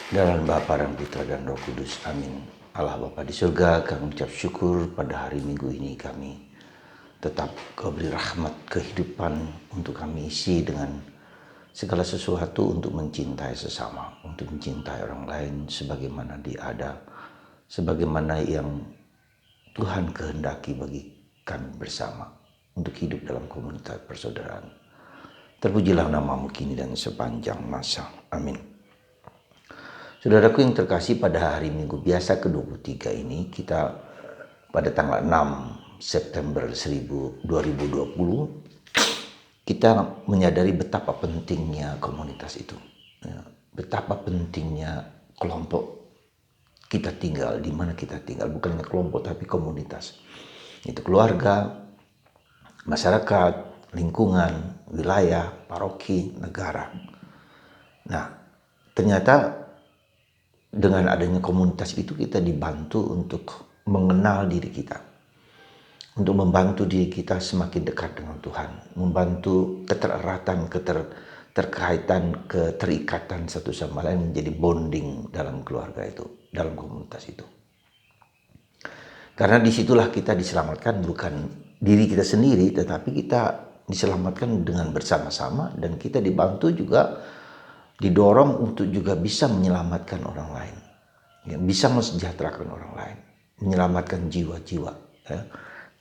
Dalam Bapa dan Putra dan Roh Kudus. Amin. Allah Bapa di surga, kami ucap syukur pada hari Minggu ini kami tetap Kau beri rahmat kehidupan untuk kami isi dengan segala sesuatu untuk mencintai sesama, untuk mencintai orang lain sebagaimana dia ada, sebagaimana yang Tuhan kehendaki bagi kami bersama untuk hidup dalam komunitas persaudaraan. Terpujilah namamu kini dan sepanjang masa. Amin. Saudaraku yang terkasih, pada hari Minggu biasa ke-23 ini kita pada tanggal 6 September 2020 kita menyadari betapa pentingnya komunitas itu. Betapa pentingnya kelompok kita tinggal, di mana kita tinggal. Bukan hanya kelompok tapi komunitas. Itu keluarga, masyarakat, lingkungan, wilayah, paroki, negara. Nah, ternyata dengan adanya komunitas itu kita dibantu untuk mengenal diri kita, untuk membantu diri kita semakin dekat dengan Tuhan, membantu ketereratan, keterkaitan, keterikatan satu sama lain menjadi bonding dalam keluarga itu, dalam komunitas itu. Karena disitulah kita diselamatkan, bukan diri kita sendiri, tetapi kita diselamatkan dengan bersama-sama, dan kita dibantu juga, didorong untuk juga bisa menyelamatkan orang lain, ya, bisa mensejahterakan orang lain, menyelamatkan jiwa-jiwa, ya.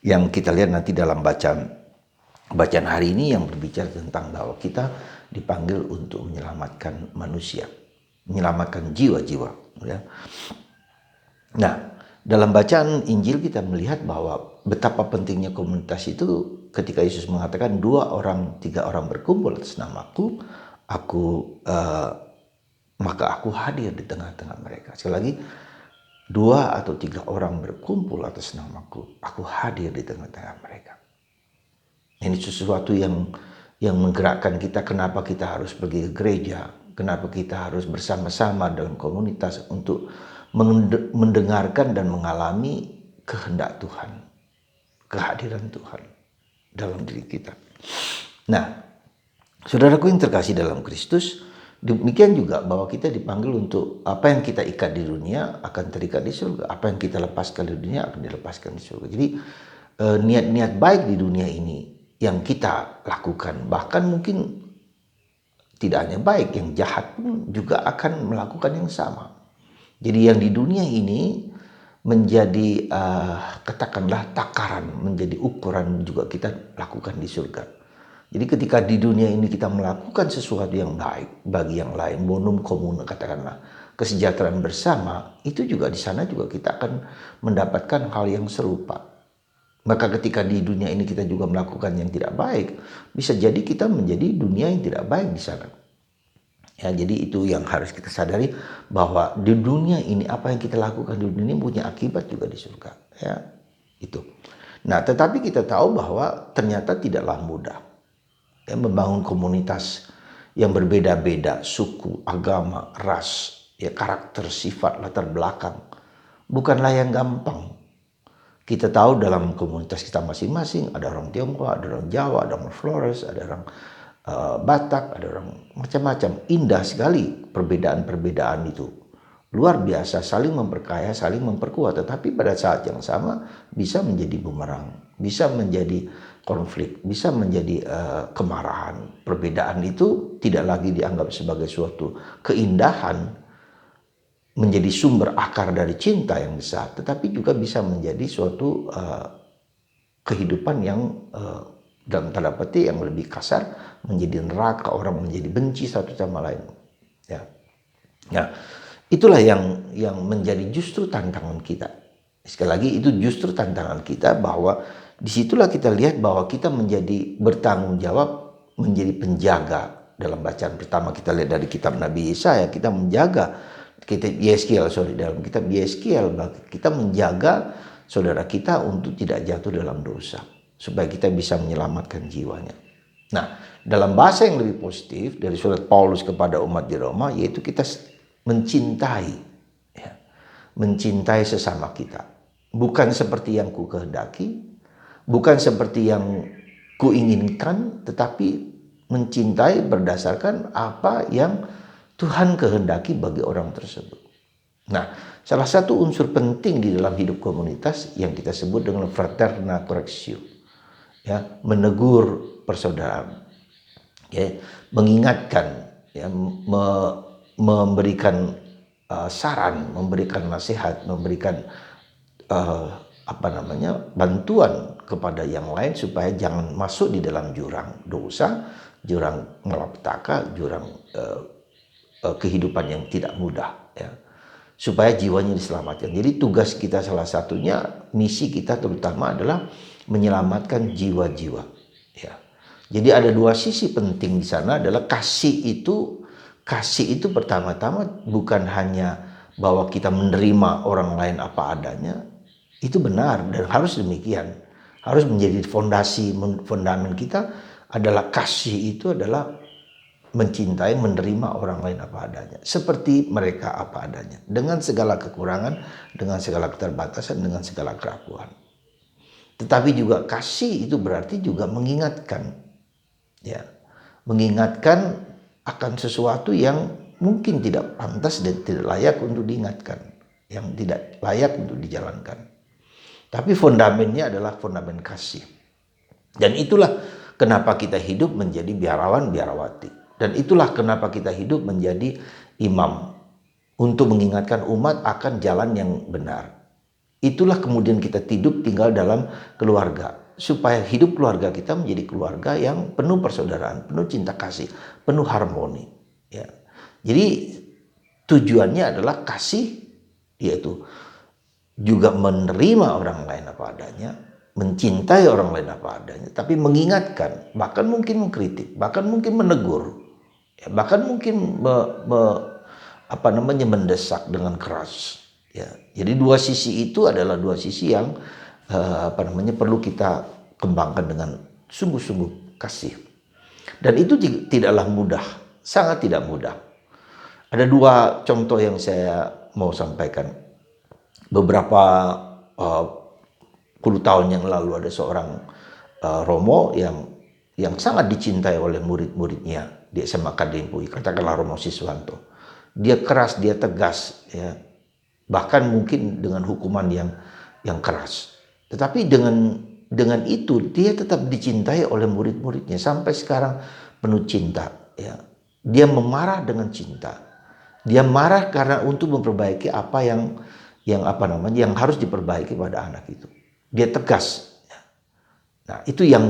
Yang kita lihat nanti dalam bacaan hari ini yang berbicara tentang bahwa kita dipanggil untuk menyelamatkan manusia, menyelamatkan jiwa-jiwa, ya. Nah, dalam bacaan Injil kita melihat bahwa betapa pentingnya komunitas itu ketika Yesus mengatakan 2 orang 3 orang berkumpul atas namaku, maka aku hadir di tengah-tengah mereka. Sekali lagi, 2 atau 3 orang berkumpul atas namaku, aku hadir di tengah-tengah mereka. Ini sesuatu yang menggerakkan kita. Kenapa kita harus pergi ke gereja? Kenapa kita harus bersama-sama dalam komunitas untuk mendengarkan dan mengalami kehendak Tuhan, kehadiran Tuhan dalam diri kita. Nah, saudaraku yang terkasih dalam Kristus, demikian juga bahwa kita dipanggil untuk apa yang kita ikat di dunia akan terikat di surga, apa yang kita lepaskan di dunia akan dilepaskan di surga. Jadi niat-niat baik di dunia ini yang kita lakukan, bahkan mungkin tidak hanya baik, yang jahat pun juga akan melakukan yang sama. Jadi yang di dunia ini menjadi katakanlah takaran, menjadi ukuran juga kita lakukan di surga. Jadi ketika di dunia ini kita melakukan sesuatu yang baik bagi yang lain, bonum comune, katakanlah kesejahteraan bersama, itu juga di sana juga kita akan mendapatkan hal yang serupa. Maka ketika di dunia ini kita juga melakukan yang tidak baik, bisa jadi kita menjadi dunia yang tidak baik di sana. Ya, jadi itu yang harus kita sadari, bahwa di dunia ini apa yang kita lakukan di dunia ini punya akibat juga di surga. Ya, itu. Nah, tetapi kita tahu bahwa ternyata tidaklah mudah. Ya, membangun komunitas yang berbeda-beda, suku, agama, ras, ya, karakter, sifat, latar belakang, bukanlah yang gampang. Kita tahu dalam komunitas kita masing-masing ada orang Tionghoa, ada orang Jawa, ada orang Flores, ada orang Batak, ada orang macam-macam. Indah sekali perbedaan-perbedaan itu. Luar biasa, saling memperkaya, saling memperkuat. Tetapi pada saat yang sama bisa menjadi bumerang, bisa menjadi konflik, bisa menjadi kemarahan. Perbedaan itu tidak lagi dianggap sebagai suatu keindahan, menjadi sumber akar dari cinta yang besar, tetapi juga bisa menjadi suatu kehidupan yang dalam tanda petik yang lebih kasar, menjadi neraka, orang menjadi benci satu sama lain. Ya. Nah, itulah yang menjadi justru tantangan kita. Sekali lagi, itu justru tantangan kita, bahwa disitulah kita lihat bahwa kita menjadi bertanggung jawab, menjadi penjaga. Dalam bacaan pertama kita lihat dari kitab Nabi Yesaya, kita menjaga, dalam kitab Yeskiel, kita menjaga saudara kita untuk tidak jatuh dalam dosa, supaya kita bisa menyelamatkan jiwanya. Nah, dalam bahasa yang lebih positif dari surat Paulus kepada umat di Roma, yaitu kita mencintai, ya, mencintai sesama kita. Bukan seperti yang ku kehendaki, bukan seperti yang ku inginkan, tetapi mencintai berdasarkan apa yang Tuhan kehendaki bagi orang tersebut. Nah, salah satu unsur penting di dalam hidup komunitas yang kita sebut dengan fraterna correctio, ya, menegur persaudaraan, ya, mengingatkan, ya, memberikan saran, memberikan nasihat, memberikan bantuan kepada yang lain supaya jangan masuk di dalam jurang dosa, jurang malapetaka, jurang kehidupan yang tidak mudah, ya, supaya jiwanya diselamatkan. Jadi tugas kita salah satunya, misi kita terutama adalah menyelamatkan jiwa-jiwa, ya. Jadi ada dua sisi penting di sana, adalah kasih itu pertama-tama bukan hanya bahwa kita menerima orang lain apa adanya. Itu benar dan harus demikian. Harus menjadi fondamen kita adalah kasih itu adalah mencintai, menerima orang lain apa adanya. Seperti mereka apa adanya. Dengan segala kekurangan, dengan segala keterbatasan, dengan segala kerapuhan. Tetapi juga kasih itu berarti juga mengingatkan. Ya, mengingatkan akan sesuatu yang mungkin tidak pantas dan tidak layak untuk diingatkan. Yang tidak layak untuk dijalankan. Tapi fondamennya adalah fondamen kasih. Dan itulah kenapa kita hidup menjadi biarawan, biarawati. Dan itulah kenapa kita hidup menjadi imam. Untuk mengingatkan umat akan jalan yang benar. Itulah kemudian kita tinggal dalam keluarga. Supaya hidup keluarga kita menjadi keluarga yang penuh persaudaraan, penuh cinta kasih, penuh harmoni. Ya. Jadi tujuannya adalah kasih, yaitu juga menerima orang lain apa adanya, mencintai orang lain apa adanya, tapi mengingatkan, bahkan mungkin mengkritik, bahkan mungkin menegur, ya, bahkan mungkin mendesak dengan keras. Ya. Jadi dua sisi itu adalah dua sisi yang perlu kita kembangkan dengan sungguh-sungguh kasih. Dan itu tidaklah mudah, sangat tidak mudah. Ada dua contoh yang saya mau sampaikan. Beberapa puluh tahun yang lalu ada seorang Romo yang sangat dicintai oleh murid-muridnya di SMA Kadempui, katakanlah Romo Siswanto. Dia keras, dia tegas, ya. Bahkan mungkin dengan hukuman yang keras. Tetapi dengan itu dia tetap dicintai oleh murid-muridnya sampai sekarang, penuh cinta, ya. Dia memarah dengan cinta. Dia marah karena untuk memperbaiki apa yang harus diperbaiki pada anak itu. Dia tegas. Nah, itu yang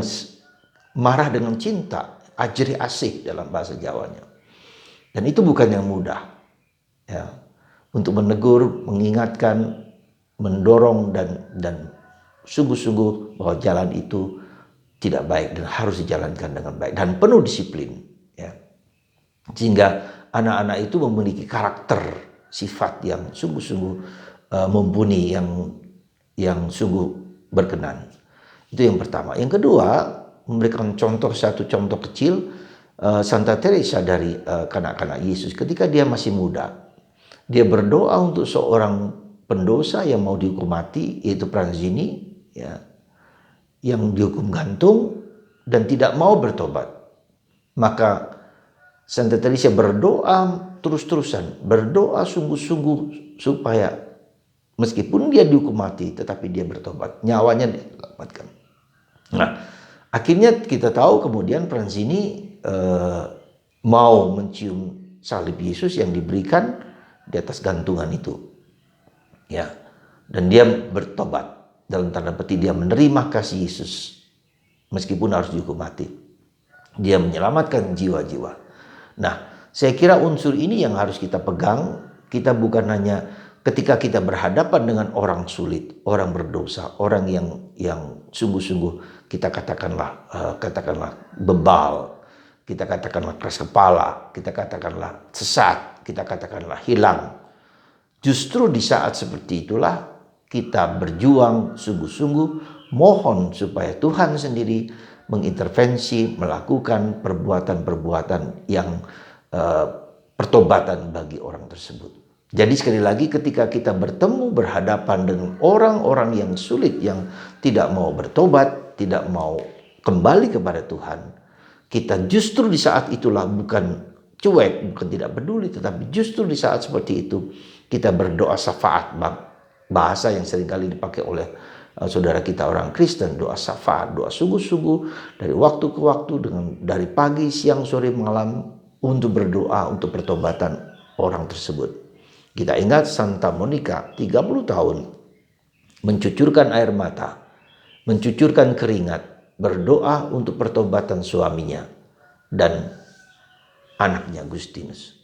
marah dengan cinta, ajri asih dalam bahasa Jawanya. Dan itu bukan yang mudah. Ya. Untuk menegur, mengingatkan, mendorong dan sungguh-sungguh bahwa jalan itu tidak baik dan harus dijalankan dengan baik dan penuh disiplin, ya. Sehingga anak-anak itu memiliki karakter, sifat yang sungguh-sungguh mumpuni, yang sungguh berkenan. Itu yang pertama. Yang kedua, memberikan satu contoh kecil, Santa Teresa dari kanak-kanak Yesus ketika dia masih muda. Dia berdoa untuk seorang pendosa yang mau dihukum mati, yaitu Pranzini, ya, yang dihukum gantung dan tidak mau bertobat. Maka Santa Teresa berdoa terus-terusan, berdoa sungguh-sungguh supaya meskipun dia dihukum mati, tetapi dia bertobat, nyawanya diselamatkan. Nah, akhirnya kita tahu kemudian Pranzini mau mencium salib Yesus yang diberikan di atas gantungan itu, ya, dan dia bertobat, dalam tanda petik dia menerima kasih Yesus meskipun harus dihukum mati. Dia menyelamatkan jiwa-jiwa. Nah, saya kira unsur ini yang harus kita pegang. Kita bukan hanya ketika kita berhadapan dengan orang sulit, orang berdosa, orang yang sungguh-sungguh kita katakanlah bebal, kita katakanlah keras kepala, kita katakanlah sesat, kita katakanlah hilang. Justru di saat seperti itulah kita berjuang sungguh-sungguh, mohon supaya Tuhan sendiri mengintervensi, melakukan perbuatan-perbuatan yang pertobatan bagi orang tersebut. Jadi sekali lagi, ketika kita berhadapan dengan orang-orang yang sulit, yang tidak mau bertobat, tidak mau kembali kepada Tuhan, kita justru di saat itulah bukan cuek, bukan tidak peduli, tetapi justru di saat seperti itu kita berdoa syafaat, bahasa yang seringkali dipakai oleh saudara kita orang Kristen, doa syafaat, doa sungguh-sungguh dari waktu ke waktu, dari pagi, siang, sore, malam, untuk berdoa untuk pertobatan orang tersebut. Kita ingat Santa Monica 30 tahun mencucurkan air mata, mencucurkan keringat, berdoa untuk pertobatan suaminya dan anaknya Agustinus.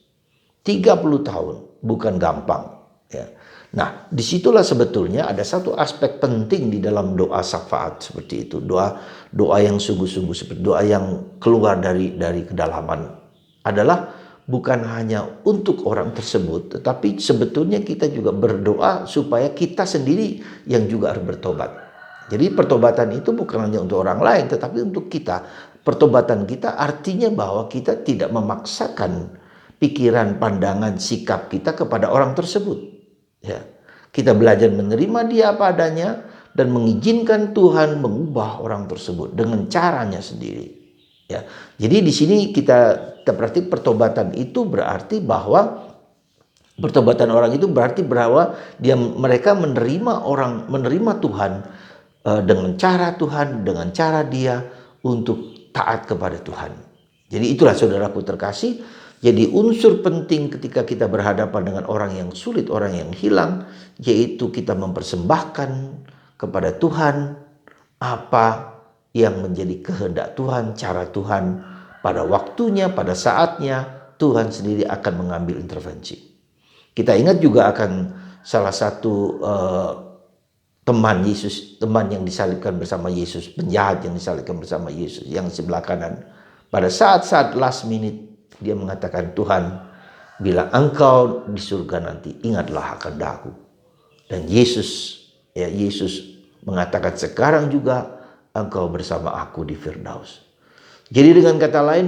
30 tahun, bukan gampang. Ya. Nah, disitulah sebetulnya ada satu aspek penting di dalam doa syafaat seperti itu. Doa yang sungguh-sungguh, seperti doa yang keluar dari kedalaman, adalah bukan hanya untuk orang tersebut, tetapi sebetulnya kita juga berdoa supaya kita sendiri yang juga harus bertobat. Jadi pertobatan itu bukan hanya untuk orang lain, tetapi untuk kita. Pertobatan kita artinya bahwa kita tidak memaksakan pikiran, pandangan, sikap kita kepada orang tersebut. Ya. Kita belajar menerima dia apa adanya dan mengizinkan Tuhan mengubah orang tersebut dengan caranya sendiri. Ya. Jadi di sini kita berarti pertobatan itu berarti bahwa pertobatan orang itu berarti bahwa mereka menerima Tuhan dengan cara Tuhan, dengan cara dia untuk taat kepada Tuhan. Jadi itulah saudaraku terkasih, jadi unsur penting ketika kita berhadapan dengan orang yang sulit, orang yang hilang, yaitu kita mempersembahkan kepada Tuhan apa yang menjadi kehendak Tuhan, cara Tuhan pada waktunya, pada saatnya. Tuhan sendiri akan mengambil intervensi. Kita ingat juga akan salah satu teman Yesus, teman yang disalibkan bersama Yesus, penjahat yang disalibkan bersama Yesus yang sebelah kanan. Pada saat-saat last minute dia mengatakan, Tuhan, bila engkau di surga nanti, ingatlah akan aku. Dan Yesus mengatakan, sekarang juga engkau bersama aku di Firdaus. Jadi dengan kata lain,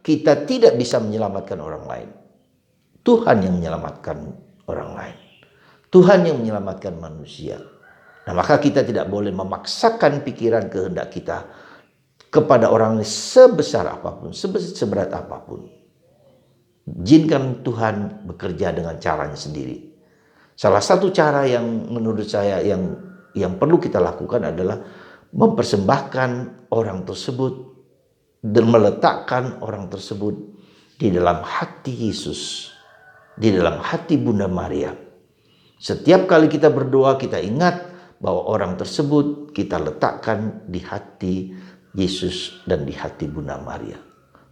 kita tidak bisa menyelamatkan orang lain. Tuhan yang menyelamatkan orang lain. Tuhan yang menyelamatkan manusia. Nah, maka kita tidak boleh memaksakan pikiran kehendak kita kepada orang sebesar apapun, seberat apapun. Izinkan Tuhan bekerja dengan caranya sendiri. Salah satu cara yang menurut saya yang perlu kita lakukan adalah mempersembahkan orang tersebut dan meletakkan orang tersebut di dalam hati Yesus, di dalam hati Bunda Maria. Setiap kali kita berdoa, kita ingat bahwa orang tersebut kita letakkan di hati Yesus dan di hati Bunda Maria.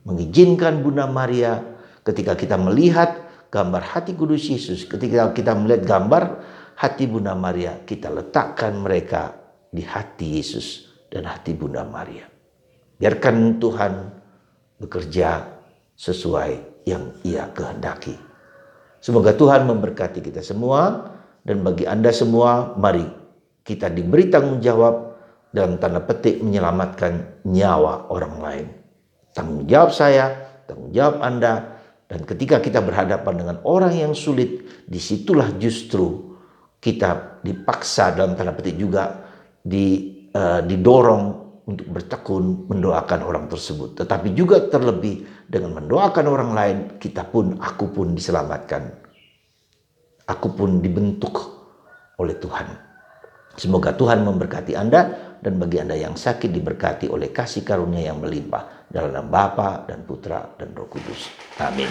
Mengizinkan Bunda Maria ketika kita melihat gambar hati kudus Yesus, ketika kita melihat gambar hati Bunda Maria, kita letakkan mereka di hati Yesus dan hati Bunda Maria. Biarkan Tuhan bekerja sesuai yang Ia kehendaki. Semoga Tuhan memberkati kita semua, dan bagi Anda semua, mari kita diberi tanggung jawab dalam tanda petik menyelamatkan nyawa orang lain. Tanggung jawab saya, tanggung jawab Anda, dan ketika kita berhadapan dengan orang yang sulit, disitulah justru kita dipaksa dalam tanda petik juga didorong untuk bertekun mendoakan orang tersebut. Tetapi juga terlebih dengan mendoakan orang lain, aku pun diselamatkan. Aku pun dibentuk oleh Tuhan. Semoga Tuhan memberkati Anda, dan bagi Anda yang sakit diberkati oleh kasih karunia yang melimpah dalam nama Bapa dan Putra dan Roh Kudus. Amin.